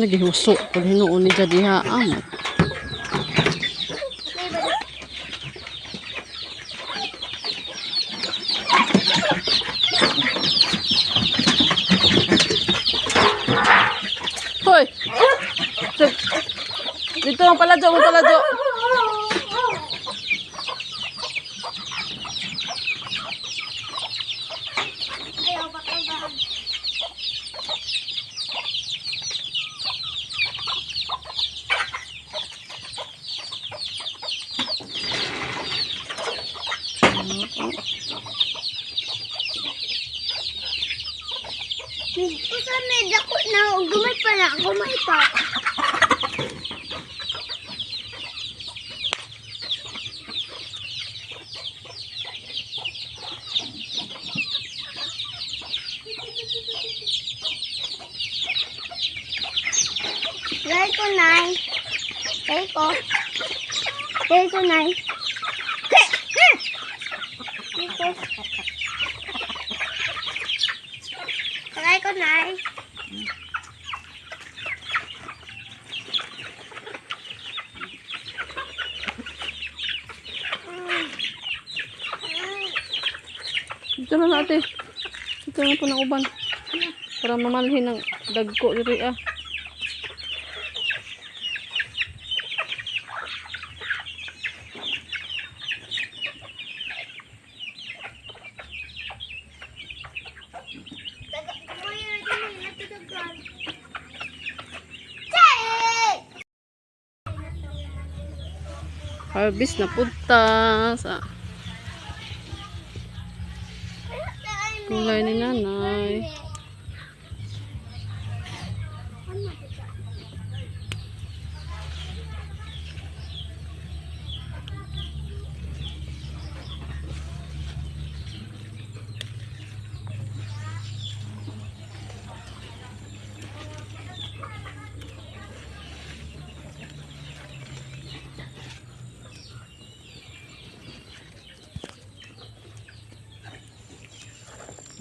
Nagihuso. Pag hinuon ni diha amo. Hoy! Dito ang palajo, ang palajo. Usa may dako na gumay pa na ako maipa. Gay ko nay. Gay ko. Gay ko nay. Gay ko nay. Dito na natin. Dito na po ng uban. Para mamalhin ng dagko dito ah. Harvest na punta sa kulay ni nanay.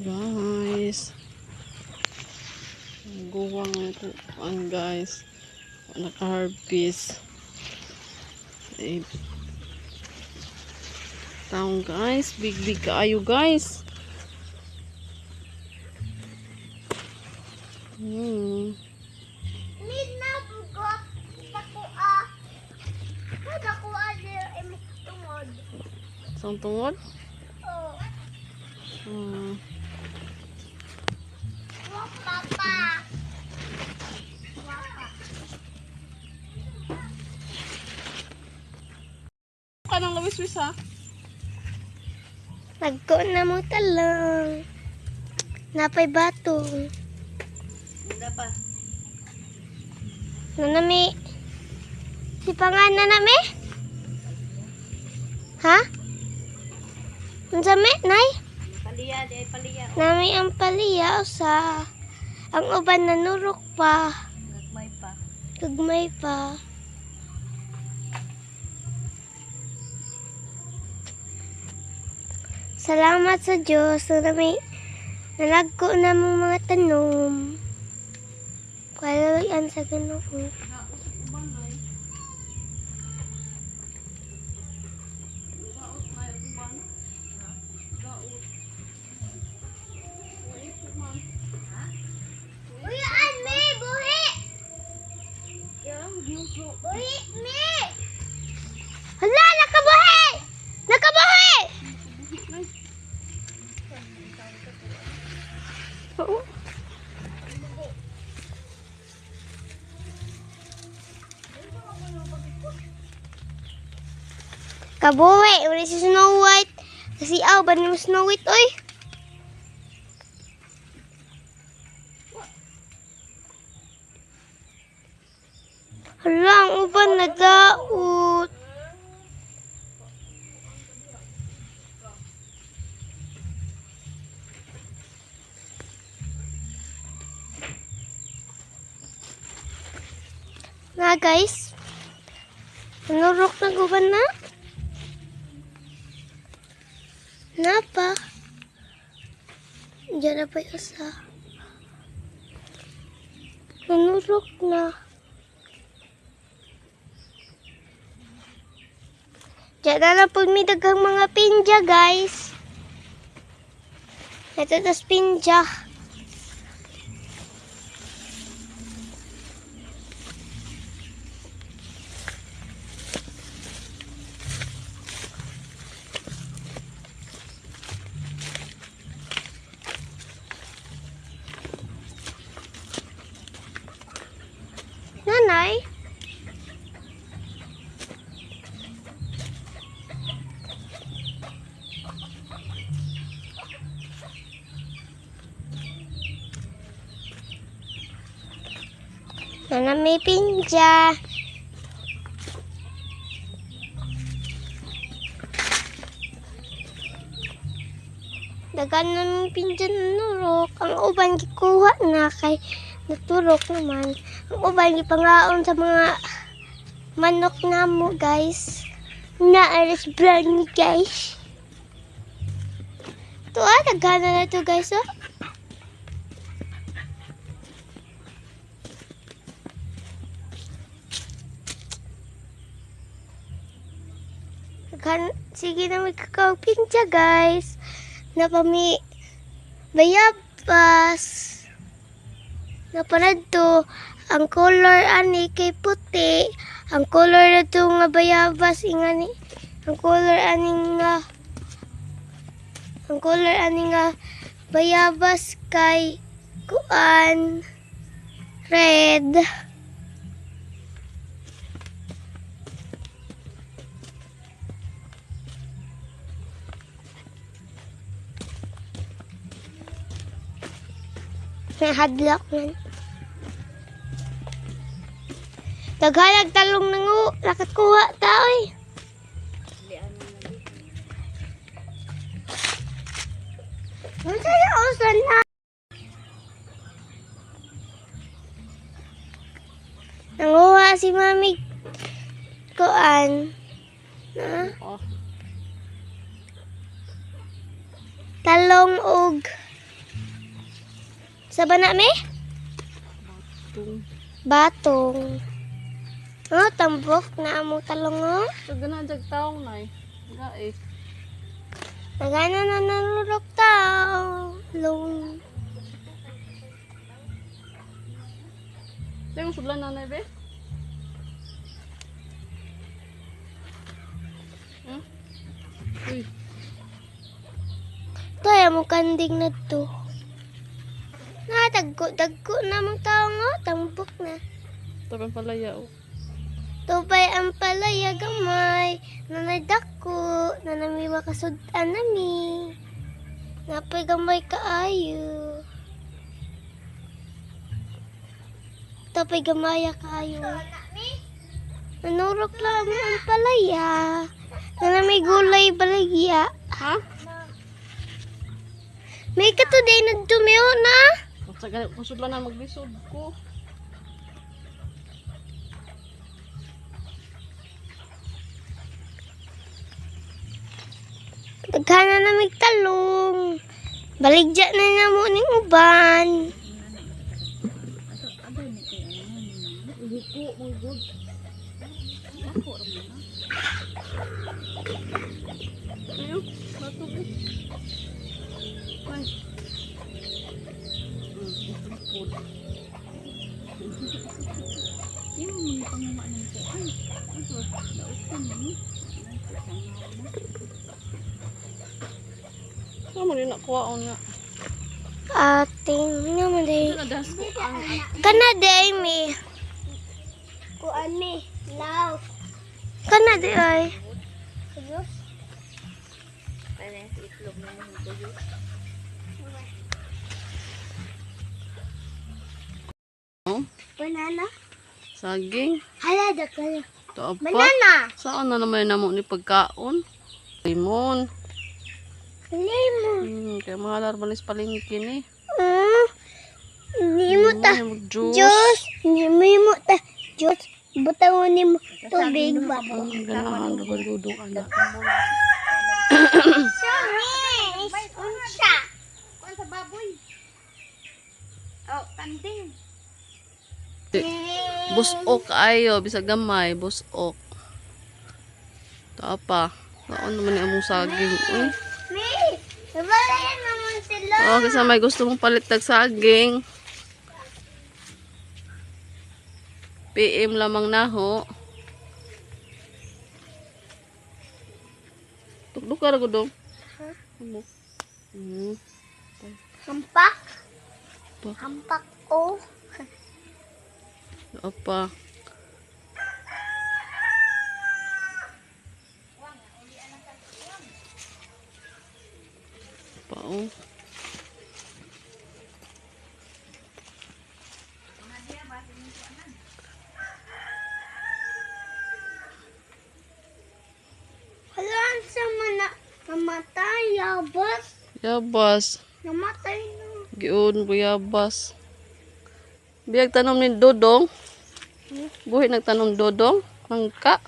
Guys, guwang ito ang guys, naka-harvest taong guys, big kaayo guys. Need na bugot takua. Takua dir imong tungod. Saan tungod? Oh. Papa. Kanang lawis-wis ha? Nagko na mo talong. Napay batong. Hindi pa. Nanami. Si pangan nanami? Ha? Unsame, nay? Paliya, di ay paliya. Nami ang paliya sa ang uban nanurok pa. Gagmay pa. Gagmay pa. Salamat sa Diyos na may nalagko na mong mga tanom. Kalalayan sa Ginoo. Uyaan me, buhi! Buhi me! Hala, nakabuhi! Nakabuhi! Oo. Kabuhi, uli si Snow White. Kasi ba ni Snow White, oy? Hala, ang uban nagdaot. Na guys, nanurok na guban na. Napa? Diyan na pa yung isa. Nanurok na. Diyan na lang po may daghang mga pinja, guys. Ito tas pinja. Nanay? Nana may pinja. Dagan na may pinja na nurok. Ang uban gikuha na kay naturok naman. Ang uban gipangaon sa mga manok namo, guys. Naaras brownie, guys. Ito nagana na to, guys, oh. Sige na may kakawpinja, guys. Napami bayabas. Napanad to. Ang color ani kay puti. Ang color na to nga bayabas ingani. Ang color ani nga bayabas kay kuan red. May hadlock man. Daghalag talong nangu. Lakat kuha tao eh. Masaya usan na. Nanguha si mami kuan. Na? Oh. Talong og sa bana me? Batong. Oh, tambok na among talong, oh. So, gana jag taong na eh. Gae. Nagana na nanurok tao. Long. Ito yung sudlan nanay, be? Hmm? Uy. Ito ay among kanding na to. Dagko na mong tao, oh. Tambok na. Ito pa palaya, oh. Tupay ang palaya gamay, nanay dako, nanami makasudan nami. Napay gamay kaayo. Tupay gamaya kaayo. Nanurok lang ang palaya. Nanami gulay balagya. Ha? May katuday na dumiyo na. Kung sudlan na maglisod ko. Daghana na may talong. Baligya na namo ning uban. Ayo, batuk eh. Ay. Yung mga pangawa ng kuan. Ito, daotan mo. Saan mo rin nakuhaon nga? Ating naman day. Nadas ko ang Kana day mi. Kuan mi. Law. Kana day ay. Ayos. Ano yung itlog na mo tuyo? Banana. saging. Hala da ka. Ito apa? Banana. Saan na naman namo ni pagkaon? Limon. Lemon. Kaya mahalar malis palingki ni. Hindi mo ta. Juice. Juice. Hindi mo ta. Juice. Butang ni mo tubig ba? Ganahan, dudong anak. Sorry. Unsa? Kuan sa baboy. Oh, kanding. Busok ayo, bisag gamay, busok. Tapa. Kaon naman ni among saging. May, nabalayan naman sila. Oh, kasi may gusto mong palitag saging. PM lamang naho. Tukduk ka ra gud dong. Hampak. Pa. Hampak ko. Apa? Pao. Halaan sa mana namatay, yabas. Yabas. Namatay na. Giun buyabas. Biyag tanom ni Dodong. Buhi nagtanom Dodong. Nangka.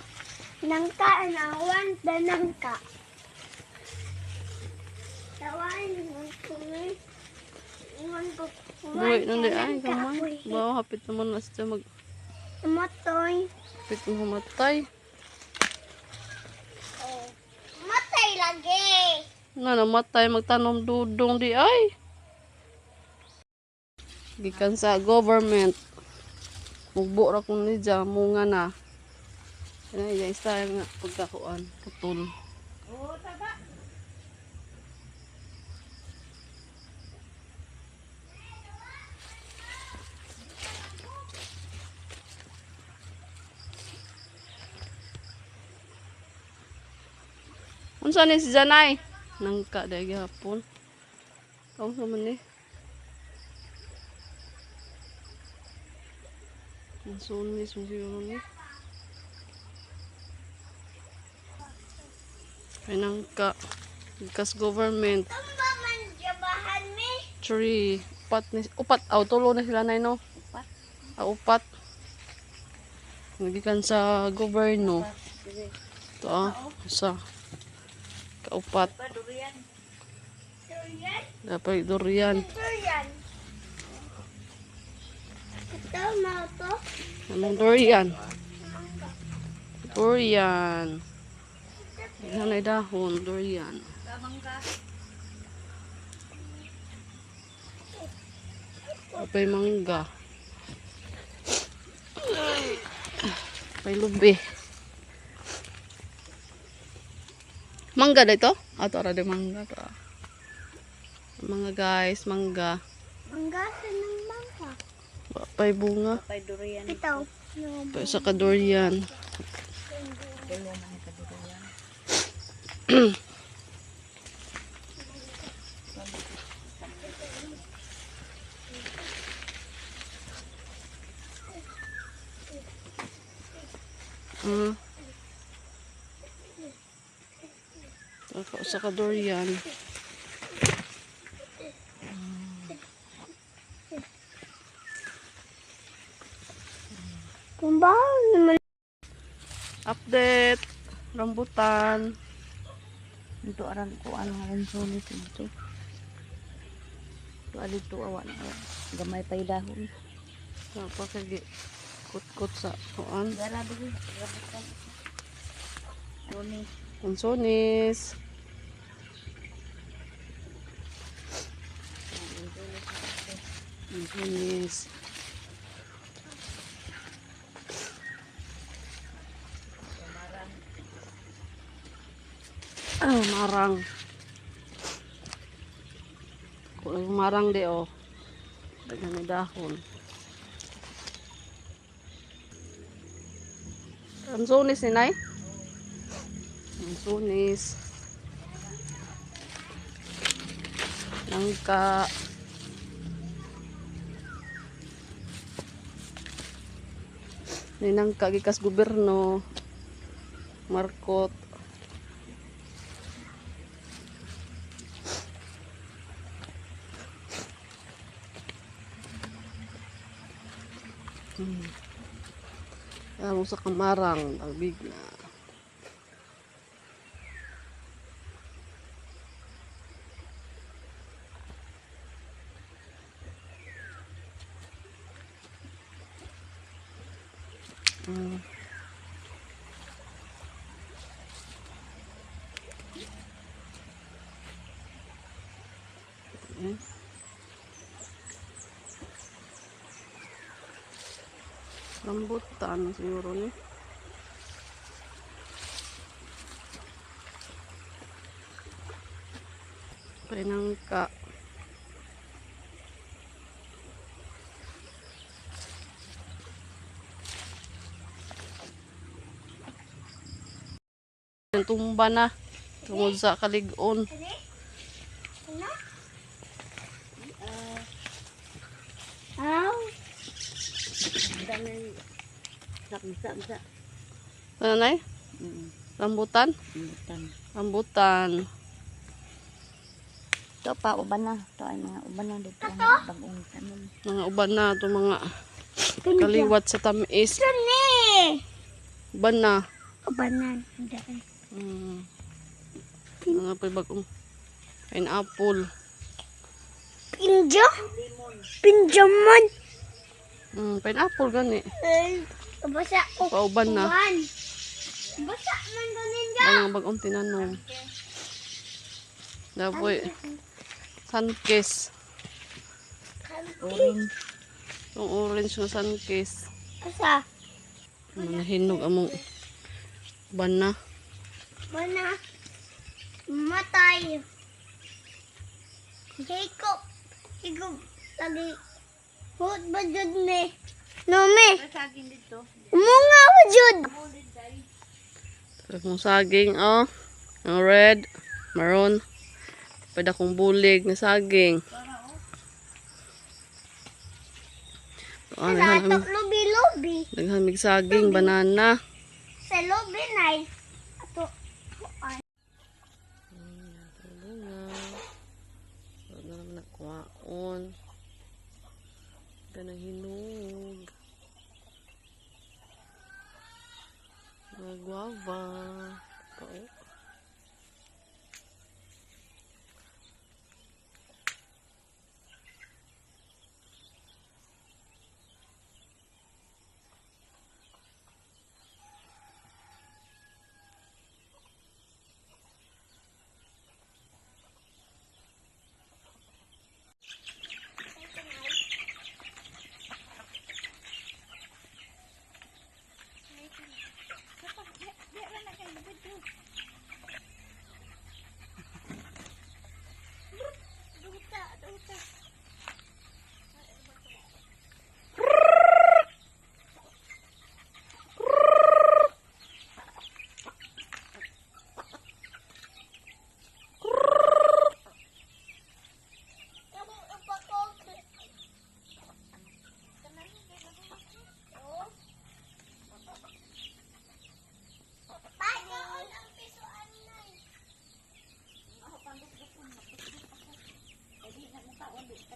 Nangka, anawan, danangka. Tawan, nangkuloy. Iwan ko. Buhi nang di ay gamay. Bawa hapit naman na siya mag Namatay. hapit na mamatay. Oh. Matay lagi. Na namatay magtanom Dodong di ay. Gikan sa government. Mugbo ra kun ni dya munga na. Ay, ya isa nga pagkakuan putol. Unsa ni si Janay? Nangka dai gihapon. Unsa man ni? Sunis mo siguro ni. Ay nangka. Kas government. Tamba man jabahan mi. Tree. Upat. Tulo na sila na no? Upat. Upat. Nagikan sa gobyerno. Ito isa. Kaupat. Durian. Durian. Dapat durian. Durian. Ito, mau to. Anong durian? Durian. Yan ay dahon. Durian. Kamangga. Apay mangga. Apay lubi. Mangga dito? Ato ra de mangga to. Mga guys, mangga. Manggasan ng mangga. Apay bunga. Pay durian. Ito. Apay sa ka durian. Kaya man ka durian. Sa ka durian. Kung ba naman. Update. Rambutan. Ito aran ko ano ang sulit ito. Ito alito awan. Gamay pay dahon. Napakagi kut-kut sa kuan. Grabe din. Rabutan. Duni. Konsonis. Konsonis. Marang. Kung marang de oh. Daghan ni dahon. Konsonis ni nay. Konsonis. Nangka. Ninangka gikas gobyerno. Markot. Mo sa kamarang, albig na. Mm. Eh. Rambutan siguro ni. Pinangka. Tumba na tungod sa kalig-on. Ano? Aw. Ano na rambutan? Rambutan. Ito pa, uban na. Ito ay mga uban na dito. Ang bagong tanom. Mga uban na ito mga kaliwat sa tamis. Kani. Uban na. Ubanan. Mga bagong pineapple. Pinjo? Pinjamon. Pineapple gani. Basa ko. Pauban na. Basa man ganin ka. Mga bagong tinanom. Dapoy. Sunkist. Orange. Yung orange na sunkist. Asa? Nahinog among uban na. Mana? Matay. Hikop. Hikop. Lagi. Hot ba jud me? No me. Umunga ko jud. Tapos mong saging, oh. Ang red, maroon. Pwede akong bulig na saging. Latok lubi-lubi. Naghamig saging, banana. Sa lubi nay. Ato. Wala na naman nakuhaon. Ganang hinog. Mga guava.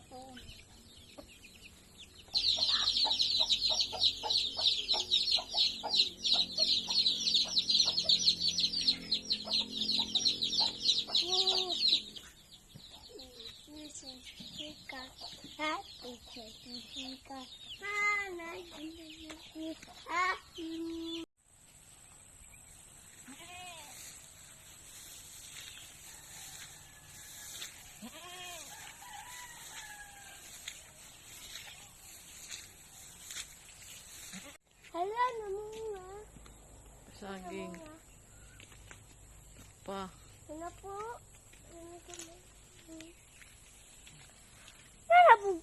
Pao. Hala, namunga. Saging. Pa. Ano po? Nalabog.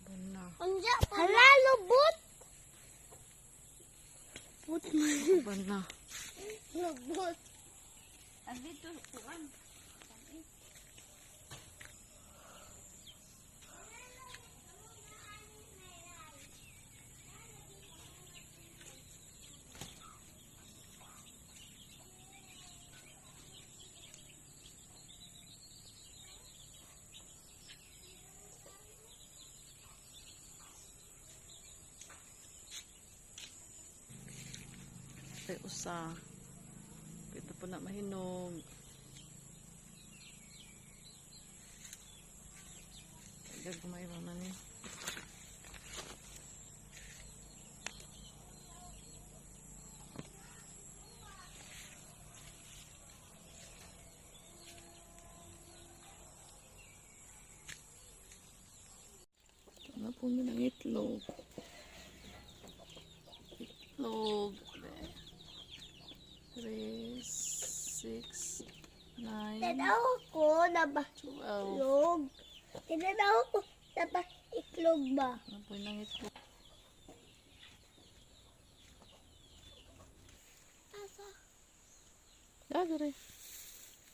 Bana. Unja pa. Hala, lubot. Bana. Lubot. Andito, kuan. Tay usa. Ito po na mahinog. Agad kumain na ni. itlog. 3, 6, 9, Tanaw ko na ba 12. itlog? Tinanaw ko na ba itlog ba? Ano po yung itlog? Asa? Dagre.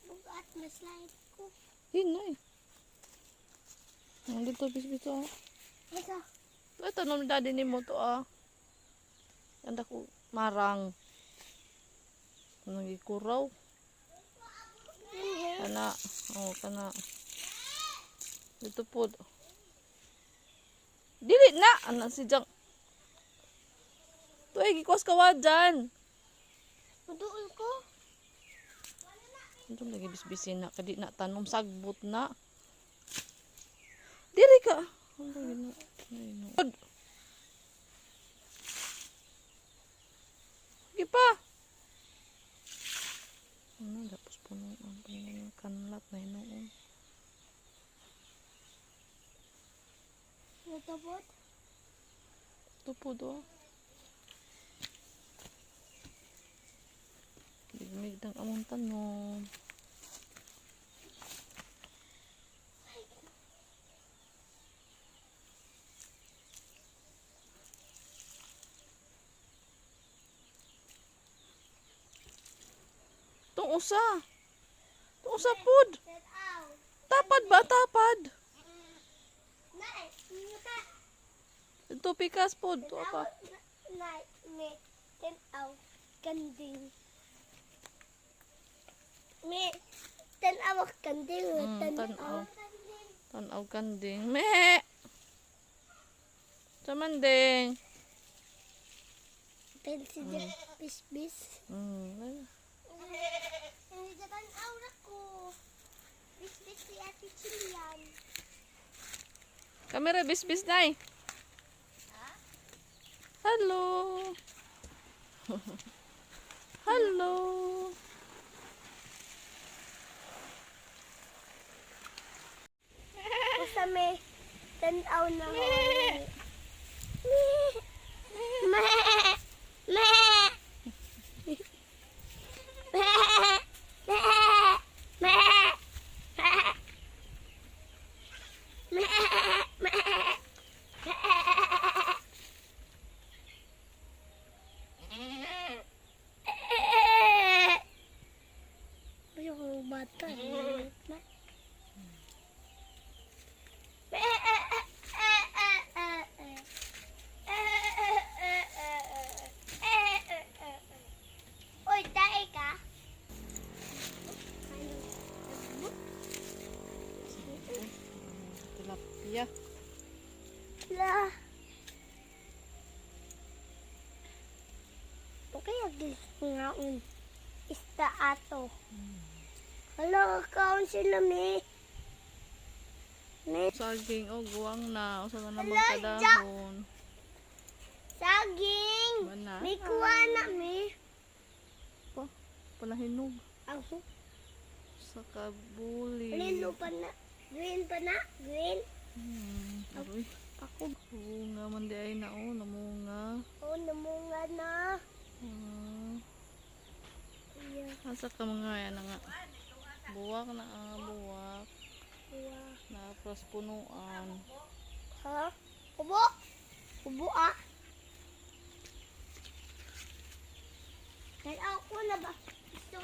Bugat na slide ko. Hinoy. Ang dito bis-bito. Asa? Ito nung daddy ni mo to Ganda ko marang. Nagikuraw. Kana. Oh, kana. Dito po. Dili na. Anak si Jang. Ito ay gikwas kawa dyan. Maduol ko. Ito lagi bisbisin na. Kadi na tanom sagbot na. Diri ka. Ano yun? Sige pa. Ano, tapos puno ang kanlat na hinoon. Natabot. Ito po do. Ligmig ng among tanom. Itong usa. Itong usa pod. Tanaw. Tapad ba? Tapad. Nay, ka. Ito pikas pod. Ito apa? Nay, me. Tanaw. Kanding. Me. Tanaw kanding. Tanaw. Tanaw kanding. Me! Samanding. Pensi bis. Hindi ka tanaw na ko. Bis si Ate Chilian. Kamera bis-bis na Hello. Hello. Basta may tanaw na mo. Me. Me. Yung bata. Uy, tae ka? Tilapia. La. Okay, agis nga ista ato. Hello, kaon sila me. Me. Saging o guwang na. Usa na naman Ala, kadahon. Saging. Mana? May kuha na me. Pa. Palahinog. Ako. Sa kabuli. Lino pa na. Green pa na. Green. Aroy. Ako. Bunga man di ay na namunga. Oh, namunga na. Yeah. Asa ka mga yan nga. Buwak na buwak. Yeah. Na pras punuan. Ha? Kubo. Kubo ah. Kaya ako na ba? Gusto.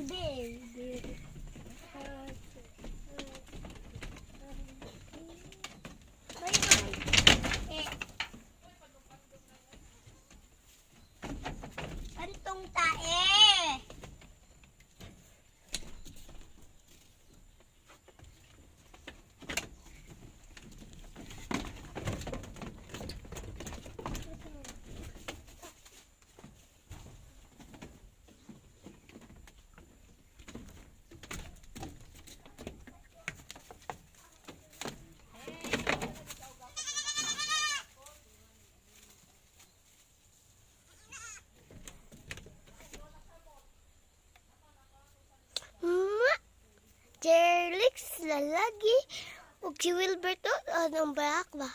baby. Kantong tae. Jerlix lalagi ug si Wilbert anong black ba?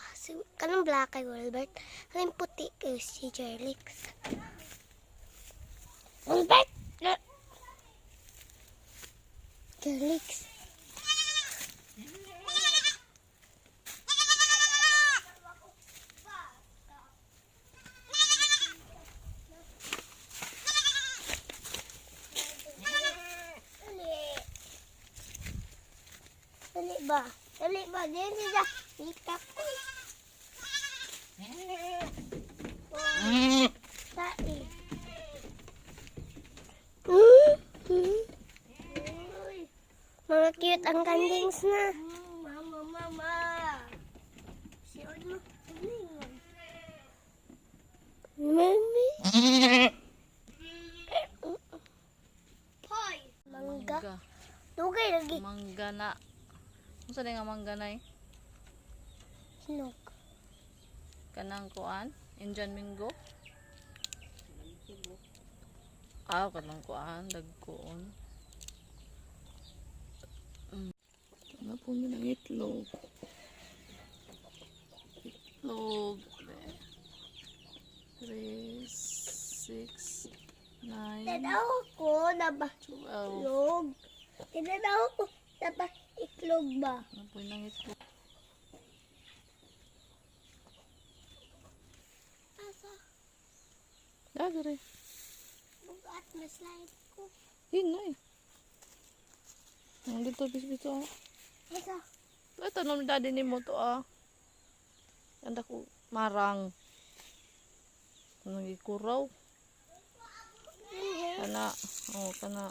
Kanang black kay Wilbert. Kanang puti kay si Jerlix. Wilbert! Jerlix. Dali ba? Dali ba? Dali siya. Ikap ko. Tae. Mga cute ang kandings na. Mama, mama. Si Ono. Mami. Hoy. Mangga. Dugay lagi. Mangga na. Unsa day nga mangga nay? Hinog. Kanang kuan, Indian mango. Kanang kuan, dagkoon. Ano po mo ng itlog? Itlog. 3, 6, 9, Tanaw ko na ba 12. itlog? Tanaw ko na ba itlog ba? Ano po ng itlog? Asa? Dagre. Bugat na slide ko. Hinay. Ang dito bis-bis Asa? Ito naman daddy ni mo to Ganda ko marang. Anong ikuraw? Kana. Kana.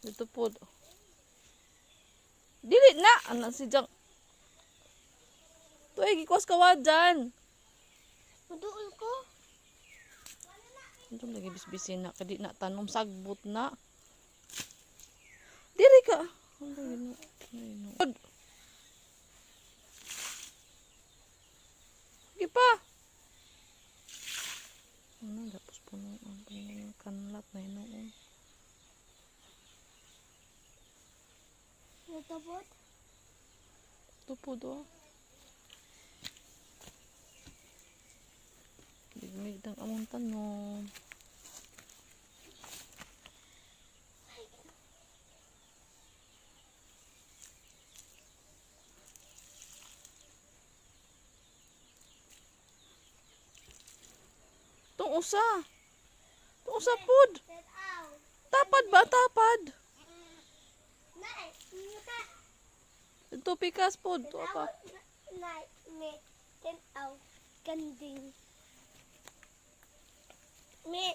Dito po. Dili na! Anak si Jang. Ito ay gikwas kawa dyan. Maduol ko. Ito lagi bisbisin na. Kadi na tanom sagbot na. Diri ka. Sige pa. Ano, tapos puno ang kanlat na inoon. Natabot? Ito po do. Bigmig ng among tanom. Itong usa. Itong usa pod. Tanaw. Tapad ba? Tapad. Nay, inyo ka. Ito pikas pod. Ito apa? Nay, me. Tanaw. Kanding. Me.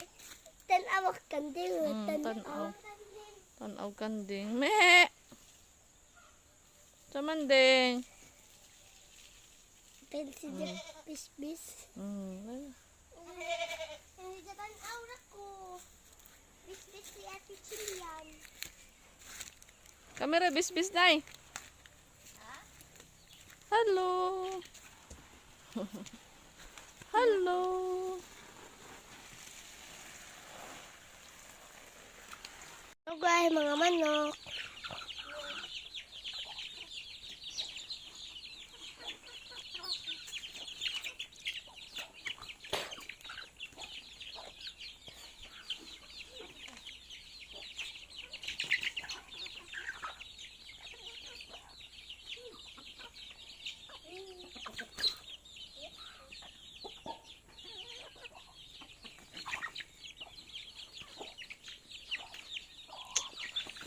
Tanaw kanding. Tanaw. Tanaw kanding. Me! Samanding. Pensi bis-bis. Tanaw na ko. Bis-bis si Ate Chilian. Kamera bis-bis na Hello. Hello. Hello guys, mga manok.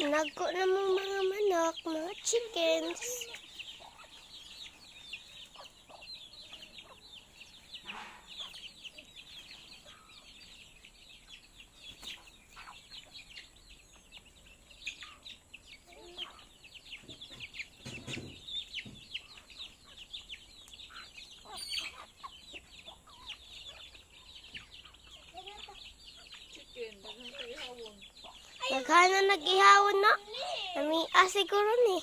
Nago namang mga manok, mga chickens. Chicken, daghang kaihawon. Naghana nag-ihawon na. Nami siguro ni.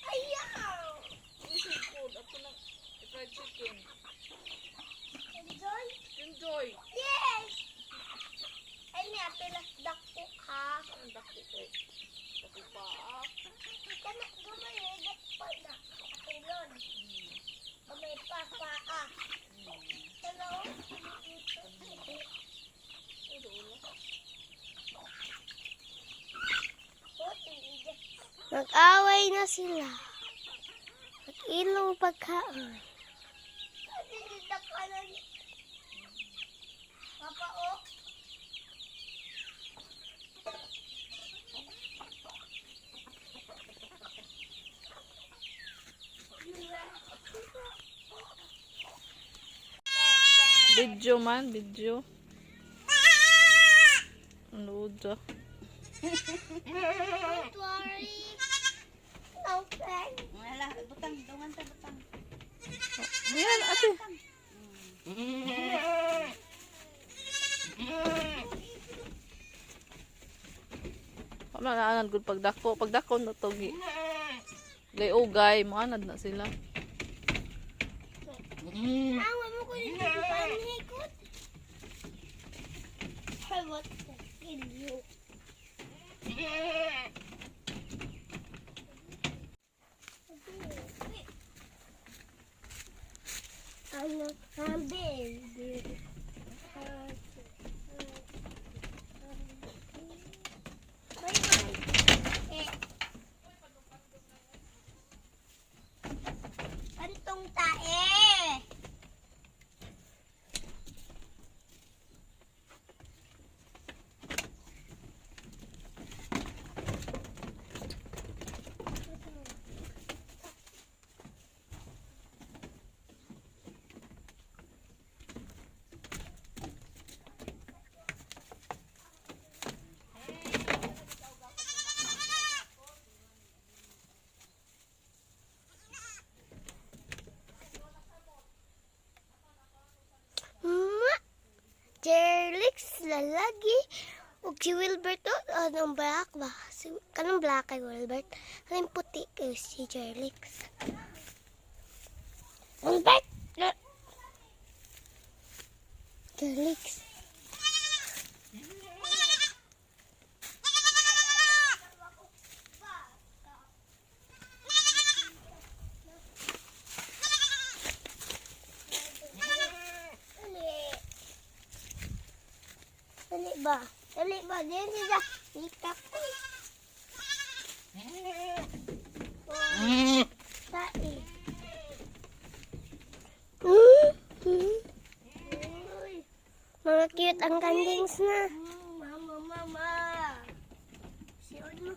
Ayaw! Seafood food, ako na fried chicken. Enjoy? Enjoy! Yes! Ay niya, pilas dako ha. Ang dako ko. Dako pa. Kana gumaligit pa na. Pilon. May pa. Hello? Nag-away na sila. Nag-ilaw pagkaon. Papa, oh. Video man, video. Load siya. Don't worry. No friend. Wala, butang, dungan ta butang. Ayan, ate. Wala na anad gud pagdako. Pagdako na to gi. Gay-ugay, maanad na sila. Awa mo ko dito sa panhikot. I want to kill you. Ano, baby. Antong tae. Jerlix lalagi ug si Wilbert anong black ba? Kanang black kay Wilbert. Kanang puti kay si Jerlix. Wilbert! Jerlix. Dali ba? Diyan sila. Itak ko. Tae. Mga cute ang kandings na. Mama. Siyon mo.